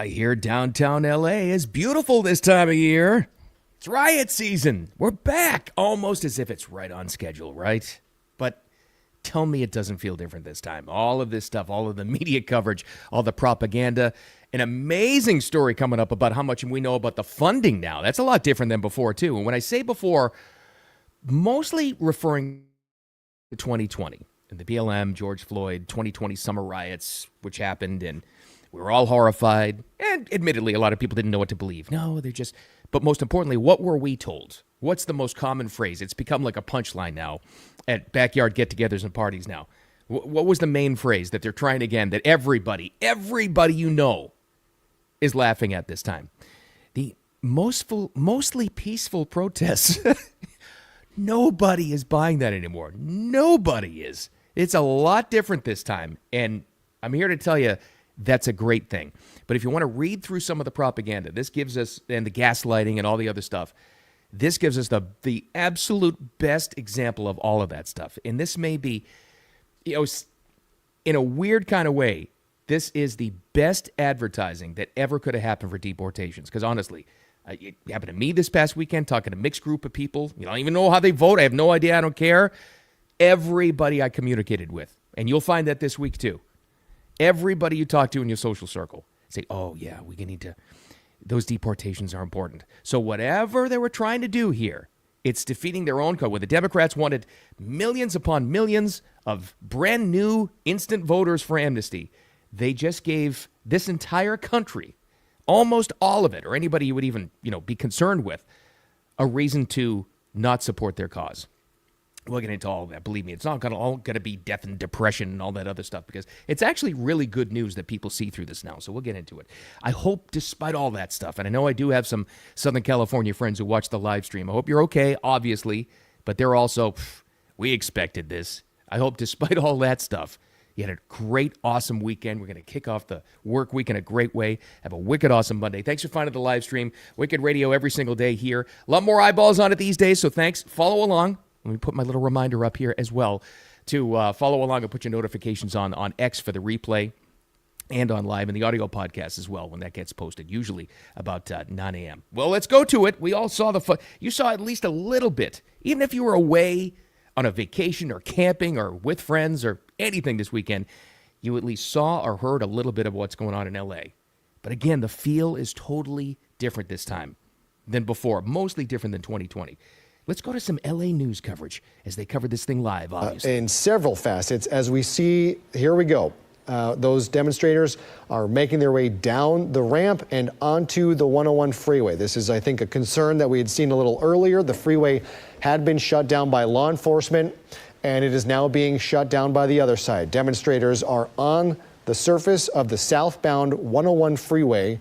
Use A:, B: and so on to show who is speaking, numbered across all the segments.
A: I hear downtown LA is beautiful this time of year. It's riot season. We're back, almost as if it's right on schedule, right? But tell me it doesn't feel different this time. All of this stuff, all of the media coverage, all the propaganda, an amazing story coming up about how much we know about the funding now. That's a lot different than before, too. And when I say before, mostly referring to 2020 and the BLM, George Floyd, 2020 summer riots, which happened, and we were all horrified, and admittedly, a lot of people didn't know what to believe. No, they're just... But most importantly, what were we told? What's the most common phrase? It's become like a punchline now at backyard get-togethers and parties now. What was the main phrase that they're trying again that everybody you know is laughing at this time? The mostly peaceful protests. Nobody is buying that anymore. Nobody is. It's a lot different this time, and I'm here to tell you, that's a great thing. But if you want to read through some of the propaganda, this gives us, and the gaslighting and all the other stuff, this gives us the absolute best example of all of that stuff. And this may be, in a weird kind of way, this is the best advertising that ever could have happened for deportations. Because honestly, it happened to me this past weekend, talking to a mixed group of people. I don't even know how they vote. I have no idea. I don't care. Everybody I communicated with, and you'll find that this week too. Everybody you talk to in your social circle say, oh, yeah, we need to, those deportations are important. So whatever they were trying to do here, it's defeating their own code. When the Democrats wanted millions upon millions of brand new instant voters for amnesty, they just gave this entire country, almost all of it, or anybody you would even, be concerned with, a reason to not support their cause. We'll get into all of that. Believe me, it's not all going to be death and depression and all that other stuff, because it's actually really good news that people see through this now. So we'll get into it. I hope, despite all that stuff, and I know I do have some Southern California friends who watch the live stream. I hope you're okay, obviously, but they're also, we expected this. I hope, despite all that stuff, you had a great, awesome weekend. We're going to kick off the work week in a great way. Have a wicked, awesome Monday. Thanks for finding the live stream. Wicked Radio every single day here. A lot more eyeballs on it these days, so thanks. Follow along. Let me put my little reminder up here as well to follow along and put your notifications on X for the replay and on live and the audio podcast as well when that gets posted, usually about 9 a.m. Well, let's go to it. We all saw you saw at least a little bit. Even if you were away on a vacation or camping or with friends or anything this weekend, you at least saw or heard a little bit of what's going on in L.A. But again, the feel is totally different this time than before, mostly different than 2020. Let's go to some L.A. news coverage as they covered this thing live, obviously.
B: In several facets, as we see, here we go. Those demonstrators are making their way down the ramp and onto the 101 freeway. This is, I think, a concern that we had seen a little earlier. The freeway had been shut down by law enforcement, and it is now being shut down by the other side. Demonstrators are on the surface of the southbound 101 freeway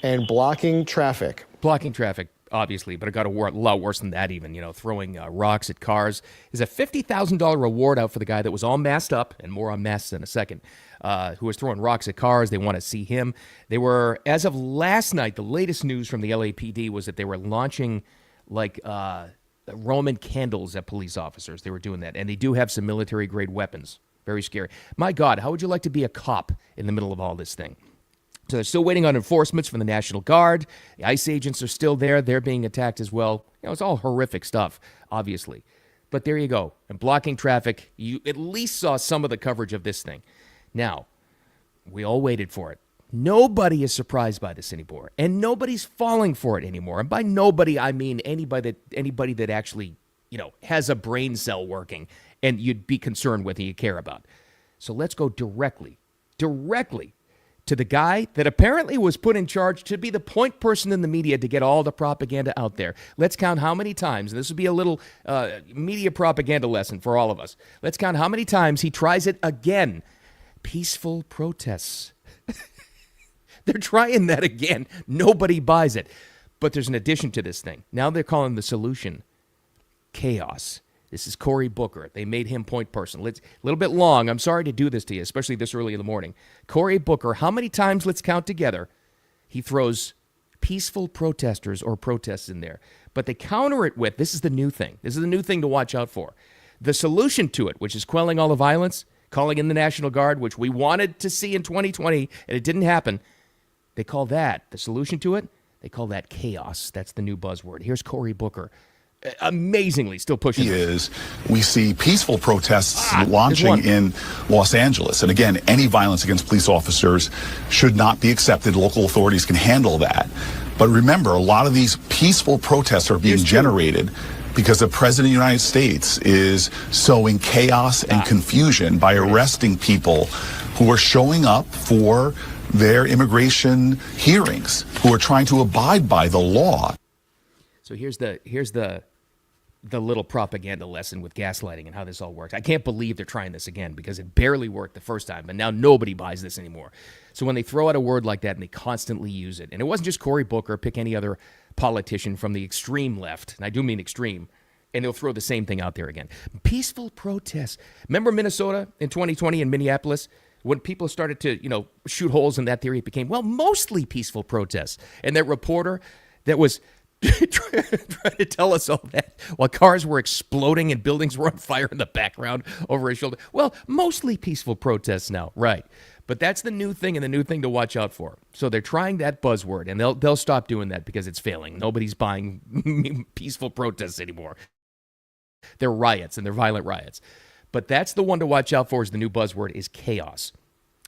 B: and blocking traffic.
A: Blocking traffic. Obviously, but it got a lot worse than that even, throwing rocks at cars. There's a $50,000 reward out for the guy that was all masked up, and more on masks in a second, who was throwing rocks at cars. They want to see him. They were, as of last night, the latest news from the LAPD was that they were launching, Roman candles at police officers. They were doing that, and they do have some military-grade weapons. Very scary. My God, how would you like to be a cop in the middle of all this thing? So they're still waiting on enforcements from the National Guard. The ICE agents are still there. They're being attacked as well. It's all horrific stuff, obviously. But there you go. And blocking traffic, you at least saw some of the coverage of this thing. Now, we all waited for it. Nobody is surprised by this anymore. And nobody's falling for it anymore. And by nobody, I mean anybody that actually, has a brain cell working and you'd be concerned with and you care about. So let's go directly to the guy that apparently was put in charge to be the point person in the media to get all the propaganda out there. Let's count how many times, and this would be a little media propaganda lesson for all of us. Let's count how many times he tries it again. Peaceful protests. They're trying that again. Nobody buys it. But there's an addition to this thing. Now they're calling the solution chaos. This is Cory Booker. They made him point person. A little bit long. I'm sorry to do this to you, especially this early in the morning. Cory Booker, how many times, let's count together, he throws peaceful protesters or protests in there. But they counter it with, this is the new thing. This is the new thing to watch out for. The solution to it, which is quelling all the violence, calling in the National Guard, which we wanted to see in 2020, and it didn't happen. They call that, the solution to it, they call that chaos. That's the new buzzword. Here's Cory Booker. Amazingly still pushing
C: is we see peaceful protests launching in Los Angeles. And again, any violence against police officers should not be accepted. Local authorities can handle that. But remember, a lot of these peaceful protests are being generated because the President of the United States is sowing chaos and confusion by arresting people who are showing up for their immigration hearings, who are trying to abide by the law.
A: So here's the little propaganda lesson with gaslighting and how this all works. I can't believe they're trying this again because it barely worked the first time, but now nobody buys this anymore. So when they throw out a word like that and they constantly use it, and it wasn't just Cory Booker, pick any other politician from the extreme left, and I do mean extreme, and they'll throw the same thing out there again. Peaceful protests. Remember Minnesota in 2020 in Minneapolis? When people started to, shoot holes in that theory, it became, mostly peaceful protests. And that reporter that was trying to tell us all that while cars were exploding and buildings were on fire in the background over his shoulder. Well, mostly peaceful protests now, right? But that's the new thing and the new thing to watch out for. So they're trying that buzzword, and they'll stop doing that because it's failing. Nobody's buying peaceful protests anymore. They're riots, and they're violent riots. But that's the one to watch out for is the new buzzword is chaos.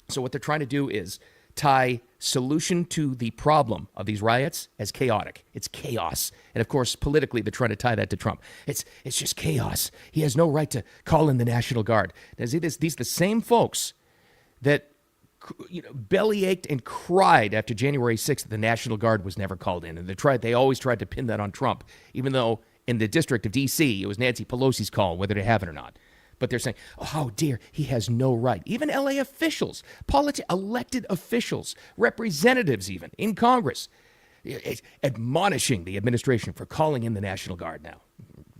A: So what they're trying to do is tie solution to the problem of these riots as chaotic. It's chaos. And of course, politically, they're trying to tie that to Trump. It's just chaos. He has no right to call in the National Guard. Now, see, these the same folks that bellyached and cried after January 6th that the National Guard was never called in. And they always tried to pin that on Trump, even though in the District of D.C., it was Nancy Pelosi's call whether to have it or not. But they're saying, oh, how dare, he has no right. Even L.A. officials, elected officials, representatives even in Congress, admonishing the administration for calling in the National Guard now.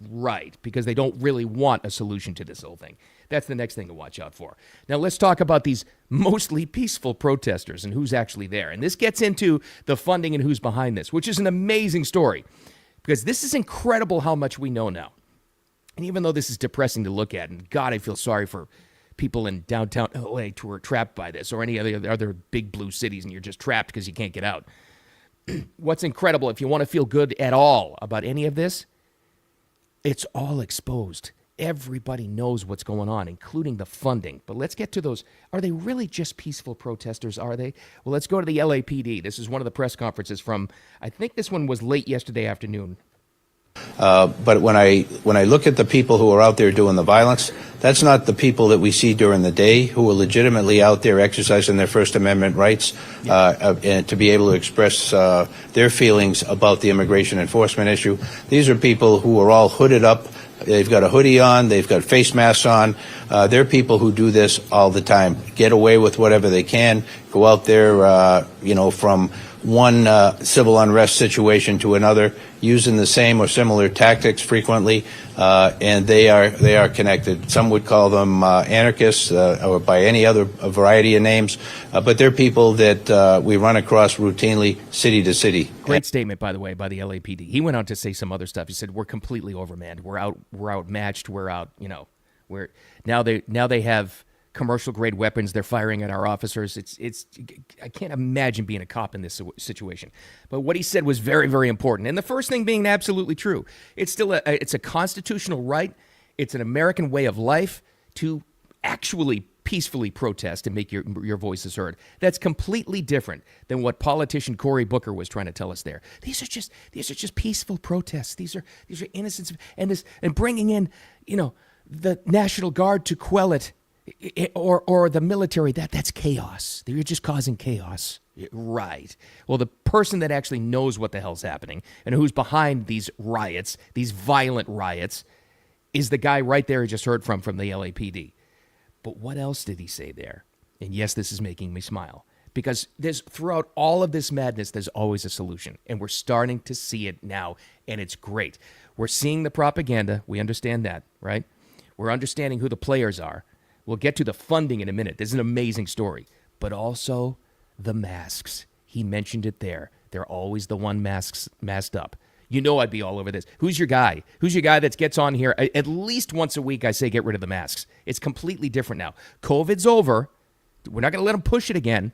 A: Right, because they don't really want a solution to this whole thing. That's the next thing to watch out for. Now, let's talk about these mostly peaceful protesters and who's actually there. And this gets into the funding and who's behind this, which is an amazing story. Because this is incredible how much we know now. And even though this is depressing to look at, and God, I feel sorry for people in downtown LA who are trapped by this, or any other big blue cities, and you're just trapped because you can't get out. What's incredible, if you want to feel good at all about any of this, it's all exposed. Everybody knows what's going on, including the funding. But let's get to those. Are they really just peaceful protesters, are they? Well, let's go to the LAPD. This is one of the press conferences from, I think this one was late yesterday afternoon.
D: But when I look at the people who are out there doing the violence, that's not the people that we see during the day who are legitimately out there exercising their First Amendment rights and to be able to express their feelings about the immigration enforcement issue. These are people who are all hooded up. They've got a hoodie on. They've got face masks on. They're people who do this all the time, get away with whatever they can, go out there, from one civil unrest situation to another, using the same or similar tactics frequently, and they are connected. Some would call them anarchists or by any other variety of names, but they're people that we run across routinely, city to city.
A: Great statement, by the way, by the LAPD. He went on to say some other stuff. He said, "We're completely overmanned. We're outmatched. We're out. We're now they have commercial grade weapons they're firing at our officers." It's I can't imagine being a cop in this situation. But what he said was very, very important. And the first thing being absolutely true. It's still it's a constitutional right. It's an American way of life to actually peacefully protest and make your voices heard. That's completely different than what politician Cory Booker was trying to tell us there. These are just peaceful protests. These are innocents and bringing in, the National Guard to quell it. Or the military, that's chaos. You're just causing chaos. Right. Well, the person that actually knows what the hell's happening and who's behind these riots, these violent riots, is the guy right there I just heard from the LAPD. But what else did he say there? And yes, this is making me smile. Because throughout all of this madness, there's always a solution. And we're starting to see it now, and it's great. We're seeing the propaganda. We understand that, right? We're understanding who the players are. We'll get to the funding in a minute. This is an amazing story. But also the masks. He mentioned it there. They're always the one masked up. I'd be all over this. Who's your guy? Who's your guy that gets on here? At least once a week, I say get rid of the masks. It's completely different now. COVID's over. We're not going to let them push it again.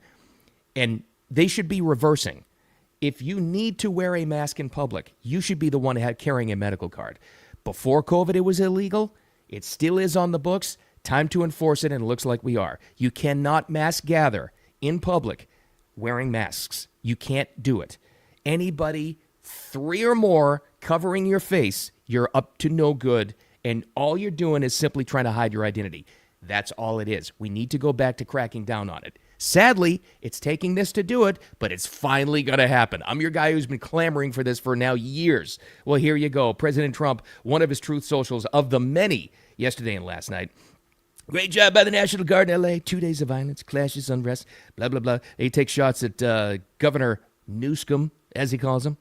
A: And they should be reversing. If you need to wear a mask in public, you should be the one carrying a medical card. Before COVID, it was illegal. It still is on the books. Time to enforce it, and it looks like we are. You cannot mass gather in public wearing masks. You can't do it. Anybody 3 or more covering your face, you're up to no good, and all you're doing is simply trying to hide your identity. That's all it is. We need to go back to cracking down on it. Sadly, it's taking this to do it, but it's finally going to happen. I'm your guy who's been clamoring for this for now years. Well, here you go. President Trump, one of his truth socials of the many yesterday and last night. Great job by the National Guard in L.A. 2 days of violence, clashes, unrest, blah, blah, blah. He takes shots at Governor Newsom, as he calls him.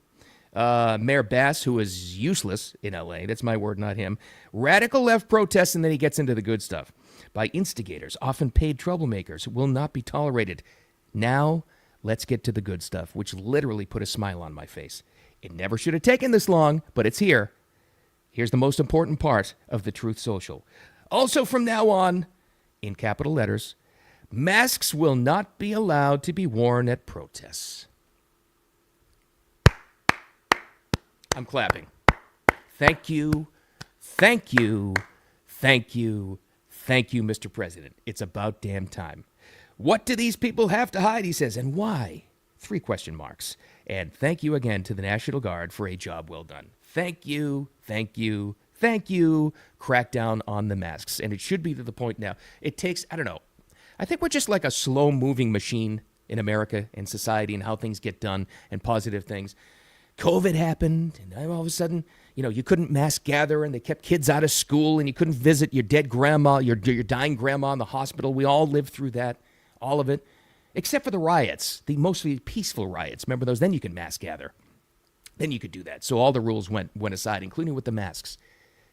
A: Mayor Bass, who is useless in L.A. That's my word, not him. Radical left protests, and then he gets into the good stuff. By instigators, often paid troublemakers, will not be tolerated. Now, let's get to the good stuff, which literally put a smile on my face. It never should have taken this long, but it's here. Here's the most important part of the Truth Social. Also from now on, in capital letters, masks will not be allowed to be worn at protests. I'm clapping. Thank you, thank you, thank you, thank you, Mr. President. It's about damn time. What do these people have to hide, he says, and why? 3 question marks. And thank you again to the National Guard for a job well done. Thank you, thank you, thank you. Crack down on the masks. And it should be to the point now. It takes, I don't know, I think we're just like a slow-moving machine in America and society and how things get done and positive things. COVID happened, and all of a sudden, you couldn't mass gather, and they kept kids out of school, and you couldn't visit your dead grandma, your dying grandma in the hospital. We all lived through that, all of it, except for the riots, the mostly peaceful riots. Remember those? Then you could mass gather. Then you could do that. So all the rules went aside, including with the masks.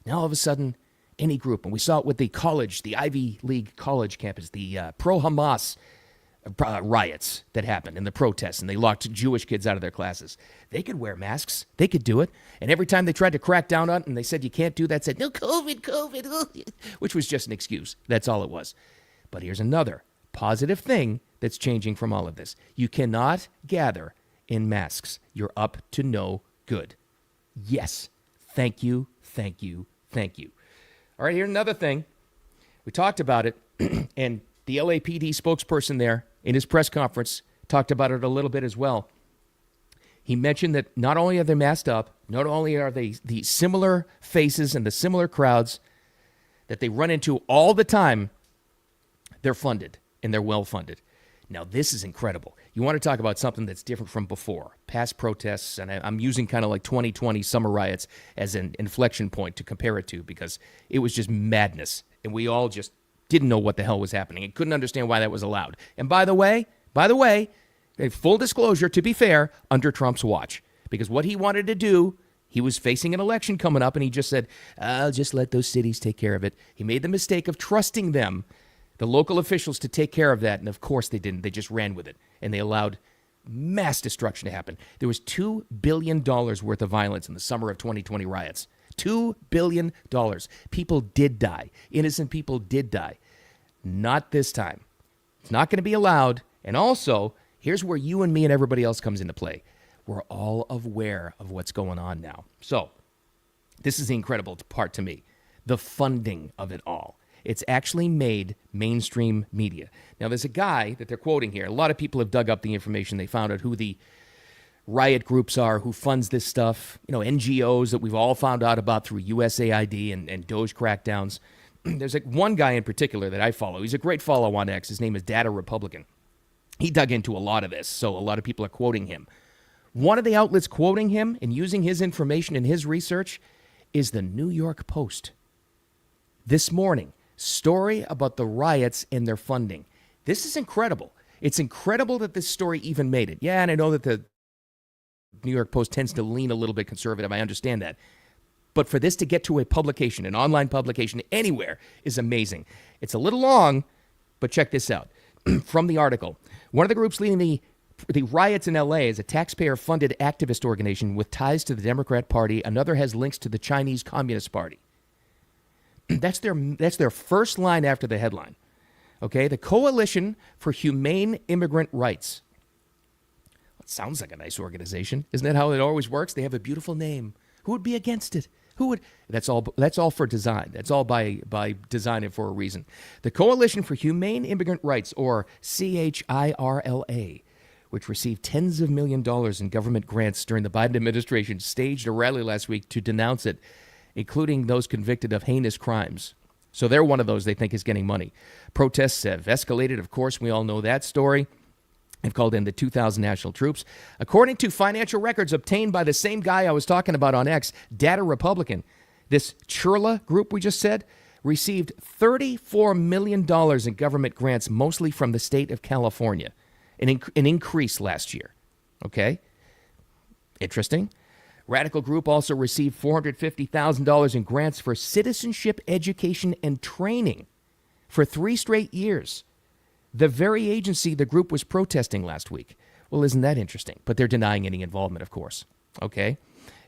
A: Now all of a sudden, any group, and we saw it with the college, the Ivy League college campus, the pro-Hamas riots that happened and the protests, and they locked Jewish kids out of their classes. They could wear masks. They could do it. And every time they tried to crack down on it and they said, you can't do that, said, no, COVID, which was just an excuse. That's all it was. But here's another positive thing that's changing from all of this. You cannot gather in masks. You're up to no good. Yes. Thank you, thank you, thank you. All right, here's another thing. We talked about it, and the LAPD spokesperson there in his press conference talked about it a little bit as well. He mentioned that not only are they masked up, not only are they the similar faces and the similar crowds that they run into all the time, they're funded and they're well funded. Now, this is incredible. You want to talk about something that's different from before, past protests, and I'm using kind of like 2020 summer riots as an inflection point to compare it to because it was just madness, and we all just didn't know what the hell was happening and couldn't understand why that was allowed. And by the way, full disclosure, to be fair, under Trump's watch, because what he wanted to do, he was facing an election coming up, and he just said, I'll just let those cities take care of it. He made the mistake of trusting them, the local officials, to take care of that, and of course they didn't. They just ran with it, and they allowed mass destruction to happen. There was $2 billion worth of violence in the summer of 2020 riots. $2 billion. People did die. Innocent people did die. Not this time. It's not going to be allowed. And also, here's where you and me and everybody else comes into play. We're all aware of what's going on now. So, this is the incredible part to me. The funding of it all. It's actually made mainstream media. Now, there's a guy that they're quoting here. A lot of people have dug up the information. They found out who the riot groups are, who funds this stuff, NGOs that we've all found out about through USAID and Doge crackdowns. There's one guy in particular that I follow. He's a great follow on X. His name is Data Republican. He dug into a lot of this, so a lot of people are quoting him. One of the outlets quoting him and using his information and his research is the New York Post. This morning, story about the riots and their funding. This is incredible. It's incredible that this story even made it. Yeah, and I know that the New York Post tends to lean a little bit conservative. I understand that. But for this to get to a publication, an online publication anywhere, is amazing. It's a little long, but check this out. From the article, one of the groups leading the riots in L.A. is a taxpayer-funded activist organization with ties to the Democrat Party. Another has links to the Chinese Communist Party. That's their first line after the headline. Okay, the Coalition for Humane Immigrant Rights. Sounds like a nice organization. Isn't that how it always works? They have a beautiful name. Who would be against it? Who would? That's all for design. That's all by design and for a reason. The Coalition for Humane Immigrant Rights, or CHIRLA, which received tens of millions of dollars in government grants during the Biden administration, staged a rally last week to denounce it, including those convicted of heinous crimes. So they're one of those they think is getting money. Protests have escalated. Of course, we all know that story. They've called in the 2,000 national troops. According to financial records obtained by the same guy I was talking about on X, Data Republican, this Chirla group we just said received $34 million in government grants, mostly from the state of California, an increase last year. Okay? Interesting. Radical Group also received $450,000 in grants for citizenship education and training for 3 straight years. The very agency the group was protesting last week. Well, isn't that interesting? But they're denying any involvement, of course. Okay?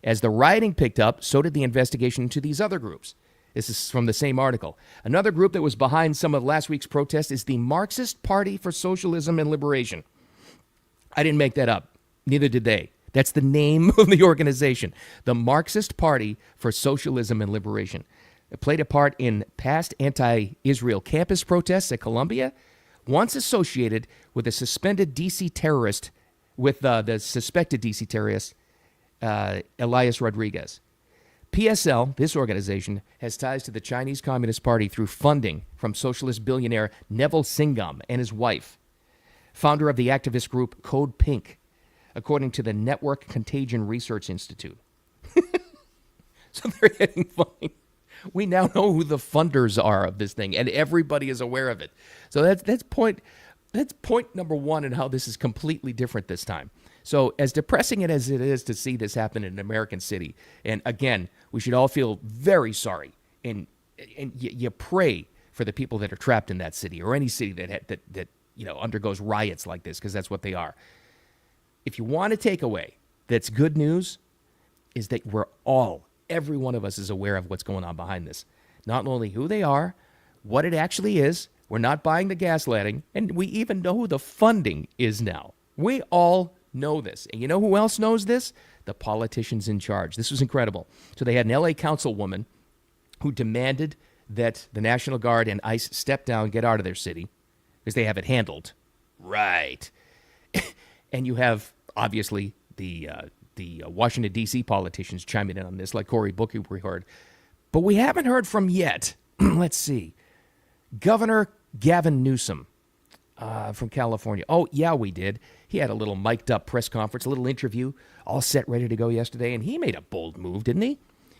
A: As the rioting picked up, so did the investigation into these other groups. This is from the same article. Another group that was behind some of last week's protests is the Marxist Party for Socialism and Liberation. I didn't make that up. Neither did they. That's the name of the organization. The Marxist Party for Socialism and Liberation. It played a part in past anti-Israel campus protests at Columbia, once associated with the suspended DC terrorist, with the suspected DC terrorist, Elias Rodriguez. PSL, this organization, has ties to the Chinese Communist Party through funding from socialist billionaire Neville Singham and his wife, founder of the activist group Code Pink, according to the Network Contagion Research Institute. So they're getting funny. We now know who the funders are of this thing, and everybody is aware of it. So that's point number one in how this is completely different this time. So as depressing as it is to see this happen in an American city, and again, we should all feel very sorry, and you pray for the people that are trapped in that city or any city that undergoes riots like this, because that's what they are. If you want a takeaway that's good news, is that every one of us is aware of what's going on behind this. Not only who they are, what it actually is. We're not buying the gaslighting, and we even know who the funding is now. We all know this. And you know who else knows this? The politicians in charge. This was incredible. So they had an LA councilwoman who demanded that the National Guard and ICE step down, get out of their city, because they have it handled. Right. And you have, obviously, the Washington, D.C. politicians chiming in on this, like Cory Booker we heard. But we haven't heard from yet. Let's see. Governor Gavin Newsom from California. Oh, yeah, we did. He had a little mic'd up press conference, a little interview, all set, ready to go yesterday, and he made a bold move, didn't he?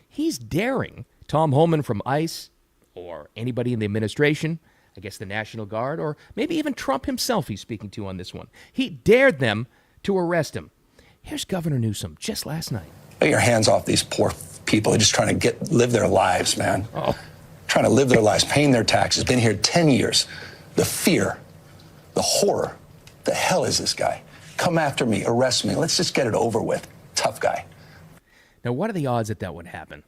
A: He's daring Tom Homan from ICE or anybody in the administration, I guess the National Guard, or maybe even Trump himself he's speaking to on this one. He dared them to arrest him. Here's Governor Newsom just last night.
E: Get your hands off these poor people. They're just trying to live their lives, man. Trying to live their lives, paying their taxes. Been here 10 years. The fear, the horror. The hell is this guy? Come after me, arrest me. Let's just get it over with. Tough guy.
A: Now, what are the odds that would happen?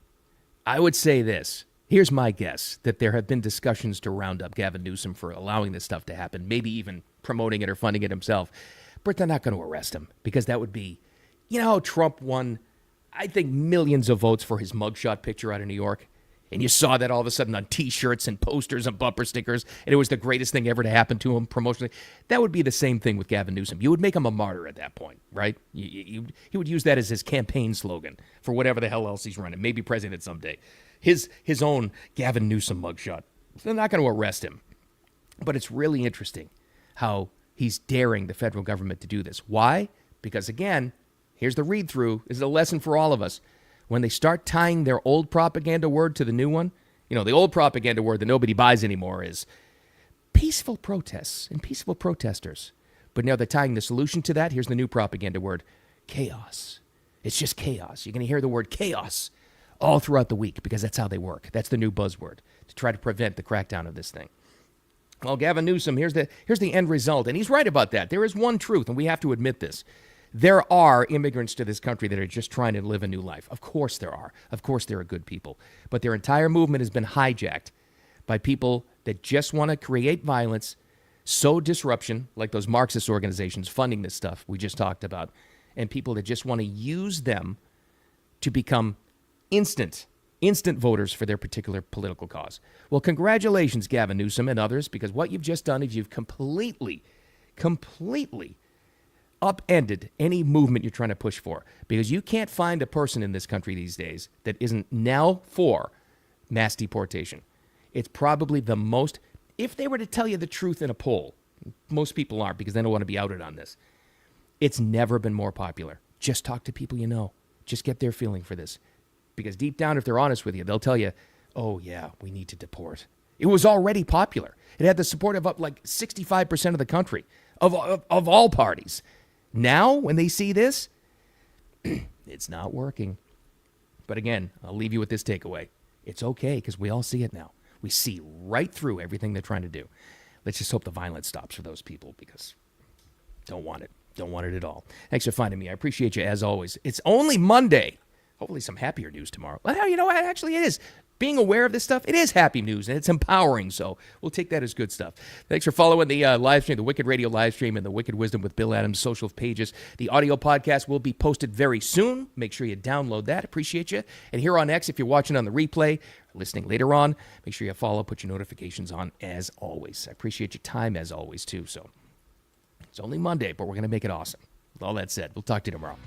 A: I would say this. Here's my guess, that there have been discussions to round up Gavin Newsom for allowing this stuff to happen, maybe even promoting it or funding it himself. But they're not going to arrest him, because that would be, how Trump won, I think, millions of votes for his mugshot picture out of New York. And you saw that all of a sudden on T-shirts and posters and bumper stickers, and it was the greatest thing ever to happen to him promotionally. That would be the same thing with Gavin Newsom. You would make him a martyr at that point, right? He would use that as his campaign slogan for whatever the hell else he's running, maybe president someday. His own Gavin Newsom mugshot. They're not going to arrest him. But it's really interesting how he's daring the federal government to do this. Why? Because, again, here's the read-through. This is a lesson for all of us. When they start tying their old propaganda word to the new one, the old propaganda word that nobody buys anymore is peaceful protests and peaceful protesters. But now they're tying the solution to that. Here's the new propaganda word, chaos. It's just chaos. You're going to hear the word chaos all throughout the week, because that's how they work. That's the new buzzword to try to prevent the crackdown of this thing. Well, Gavin Newsom, here's the end result. And he's right about that. There is one truth, and we have to admit this. There are immigrants to this country that are just trying to live a new life. Of course there are. Of course there are good people. But their entire movement has been hijacked by people that just want to create violence sow disruption, like those Marxist organizations funding this stuff we just talked about, and people that just want to use them to become instant voters for their particular political cause. Well, congratulations, Gavin Newsom and others, because what you've just done is you've completely upended any movement you're trying to push for, because you can't find a person in this country these days that isn't now for mass deportation. It's probably the most, if they were to tell you the truth in a poll, most people aren't because they don't want to be outed on this, it's never been more popular. Just talk to people you know. Just get their feeling for this. Because deep down, if they're honest with you, they'll tell you, oh yeah, we need to deport. It was already popular. It had the support of up like 65% of the country, of all parties. Now, when they see this, it's not working. But again, I'll leave you with this takeaway. It's okay, because we all see it now. We see right through everything they're trying to do. Let's just hope the violence stops for those people, because don't want it. Don't want it at all. Thanks for finding me. I appreciate you as always. It's only Monday. Hopefully some happier news tomorrow. Well, you know what? Actually, it is. Being aware of this stuff, it is happy news, and it's empowering, so we'll take that as good stuff. Thanks for following the live stream, the Wicked Radio live stream, and the Wicked Wisdom with Bill Adams social pages. The audio podcast will be posted very soon. Make sure you download that. Appreciate you. And here on X, if you're watching on the replay, or listening later on, make sure you follow, put your notifications on as always. I appreciate your time as always, too. So it's only Monday, but we're going to make it awesome. With all that said, we'll talk to you tomorrow.